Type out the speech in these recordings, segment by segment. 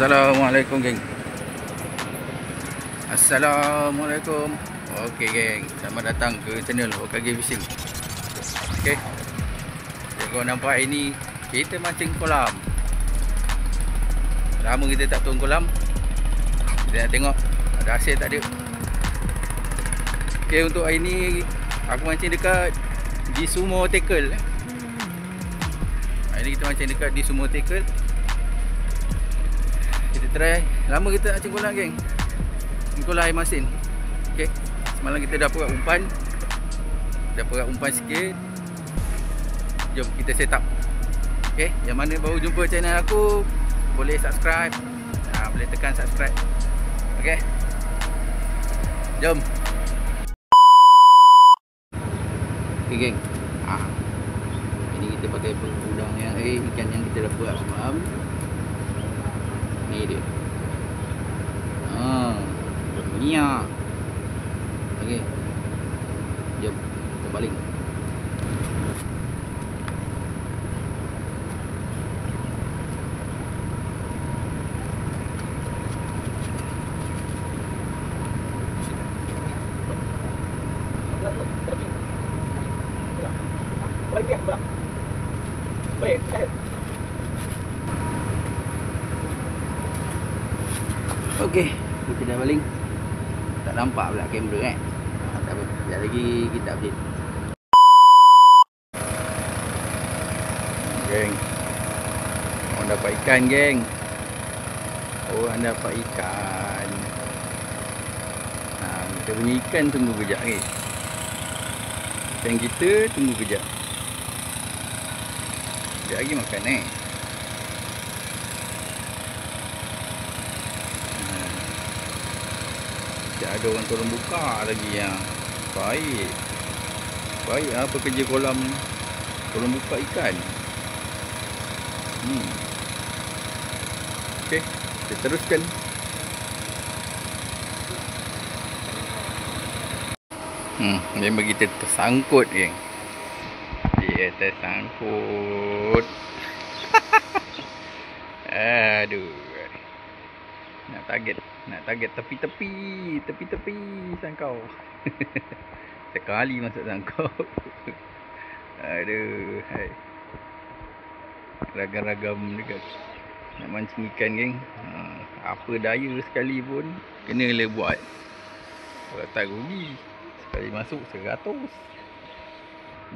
Assalamualaikum geng. Assalamualaikum. Okey geng, selamat datang ke channel OKG Fishing. Okey. Kalau nampak ini kita mancing kolam. Lama kita tak turun kolam. Kita nak tengok ada hasil tak ada. Okey, untuk hari ni aku mancing dekat di Sumur Tackle. Hari ni kita mancing dekat di Sumur Tackle. Kita try. Lama kita nak cengkolam geng. Cengkolam air masin. Okey. Semalam kita dah perak umpan. Dah perak umpan sikit. Jom kita set up. Okey, yang mana baru jumpa channel aku, boleh subscribe. Boleh tekan subscribe. Okey. Jom. Okey geng. Ini kita pakai pengudang yang ikan yang kita dah perak semalam. Ni dia. Minyak. Okey. Jom kita baling. Okey, kita dah baling. Tak nampak pula kamera kan. Tak apa, sekejap lagi kita update. Geng, orang dapat ikan geng. Orang dapat ikan. Kita punya ikan tunggu kejap ni. Ikan kita tunggu kejap. Sekejap lagi makan ada orang tolong buka lagi yang baik. Baik apa kerja kolam ni. Tolong buka ikan. Okey, kita teruskan. Dia bagi kita tersangkut geng. Dia tersangkut. Aduh. Nak target tepi-tepi sangkau. Sekali masuk sangkau. Aduh, hai. Ragam-ragam dekat nak mancing ikan geng. Apa daya sekali pun kenalah buat. Kalau tak rugi, sekali masuk 100.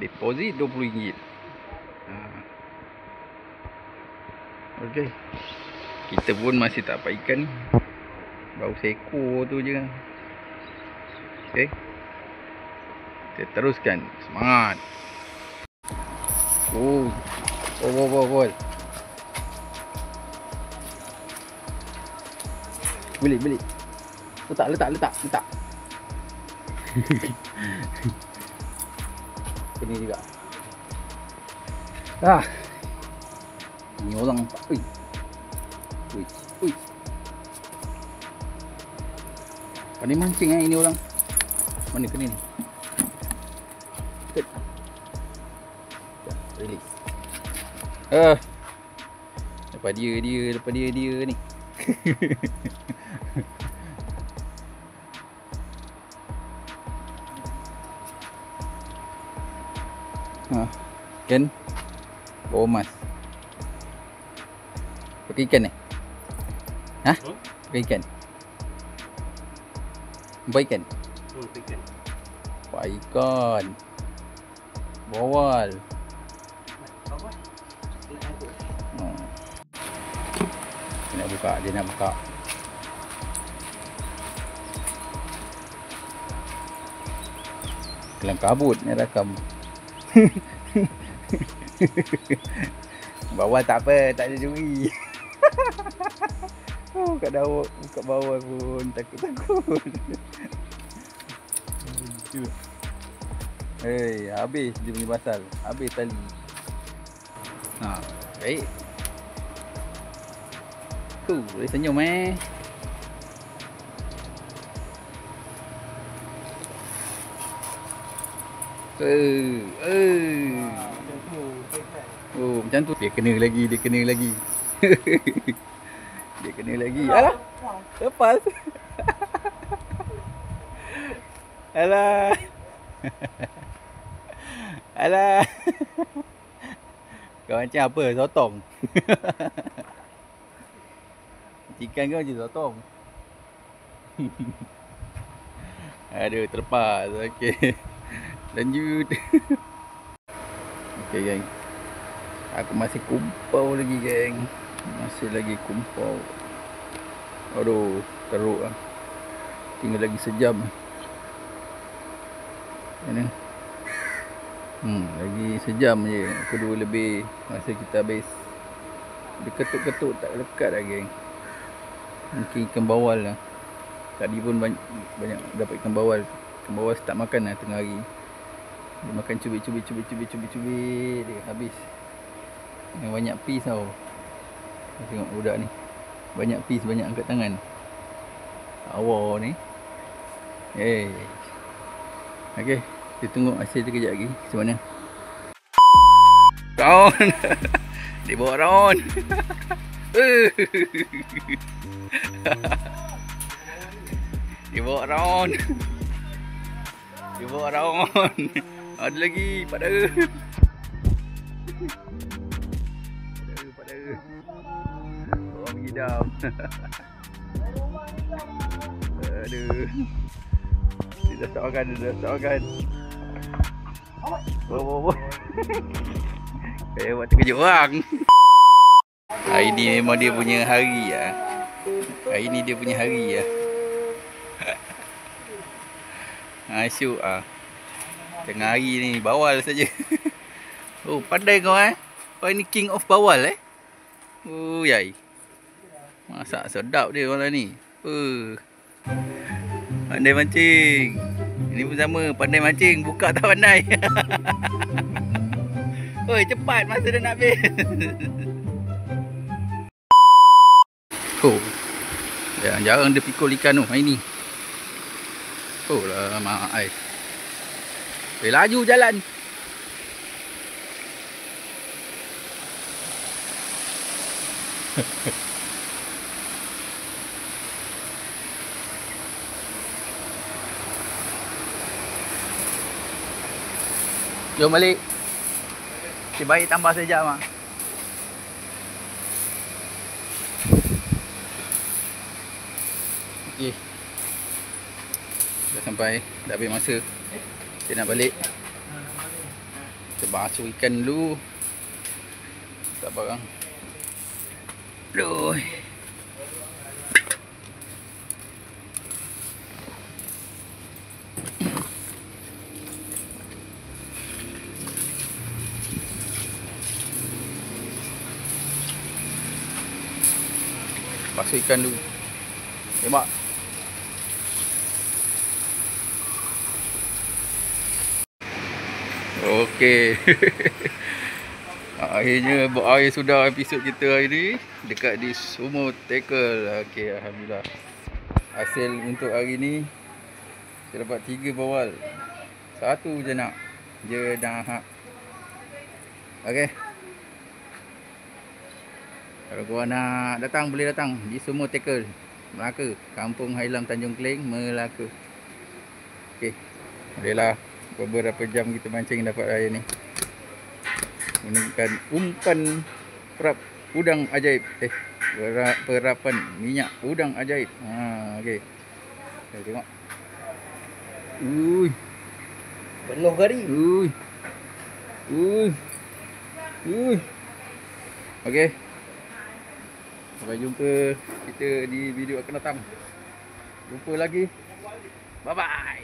Deposit RM20. Okey. Kita pun masih tak dapat ikan. Baru seekor tu je. Okey. Kita teruskan. Semangat. Bol. Beli. Letak. Ini juga. Ini orang tak. Ui. Pandai mancing ini orang. Mana kena ni? Release. Lepas dia ni. Kan? Bawa emas. Pakai ikan ni? Pakai ikan? Nampak ikan? Nampak ikan. Bawal. Dia nak buka. Kelam kabut ni rakam. Bawal tak apa, tak ada juri. Kat daun, kat bawah pun takut. Habis dia punya basal. Habis tali. Baik. Boleh senyum Macam tu. Dia kena lagi. Dia kena lagi. Alah. Lepas. Alah. Alah. Kau macam apa? Sotong. Ikan kau je sotong. Aduh, terlepas. Okey. Lanjut. Okey, geng. Aku masih kumpau lagi, geng. Masih lagi kumpau. Aduh, teruk lah. Tinggal lagi sejam. Mana? Lagi sejam je. Pukul 2 lebih. Masa kita habis. Dia ketuk-ketuk tak lekat lah, geng. Mungkin ikan bawal lah. Tadi pun banyak dapat ikan bawal. Ikan bawal start makan lah tengah hari. Dia makan cubit. Dia habis. Yang banyak piece tau. Tengok budak ni. Banyak piece, banyak angkat tangan. Awal ni. Okay. Kita tengok hasil dia kejap lagi. Macam mana. Round. Dia bawa round. Dia bawa round. Ada lagi pada. Orang mengidam. Aduh. Dia dah start makan. Bawa. Buat terkejut orang. Hari ni memang dia punya hari lah. Asyuk ah. Tengah hari ni bawal saja. Oh, pandai kau Kau ni king of bawal Oh, yai. Masak sedap dia orang ni. Pandai mancing. Ini pun sama, pandai mancing, buka tak pandai. Oi, cepat masa dah nak habis. Jarang dia pikul ikan tu hari ni. Lama ais. Laju jalan. Jom balik. Baik tambah sejam ah. Okey. Dah sampai, dah habis masa. Kita nak balik. Kita basuh ikan dulu. Tak barang. Aduh. Basuh ikan dulu. Tembak. Okey. Akhirnya berakhir sudah episod kita hari ni dekat di Sumur Tackle. Okey, alhamdulillah. Hasil untuk hari ni kita dapat 3 bawal. 1 je nak. Je dah hak. Okey. Kalau korang nak datang, boleh datang di Sumur Tackle, Melaka, Kampung Hailam, Tanjung Kling, Melaka. Okey. Alhamdulillah, beberapa jam kita mancing dapat hari ni. Menggunakan umpan perap udang ajaib. Perapan minyak udang ajaib. Okey. Kita tengok. Penuh kari. Okey. Sampai jumpa kita di video akan datang. Jumpa lagi. Bye bye.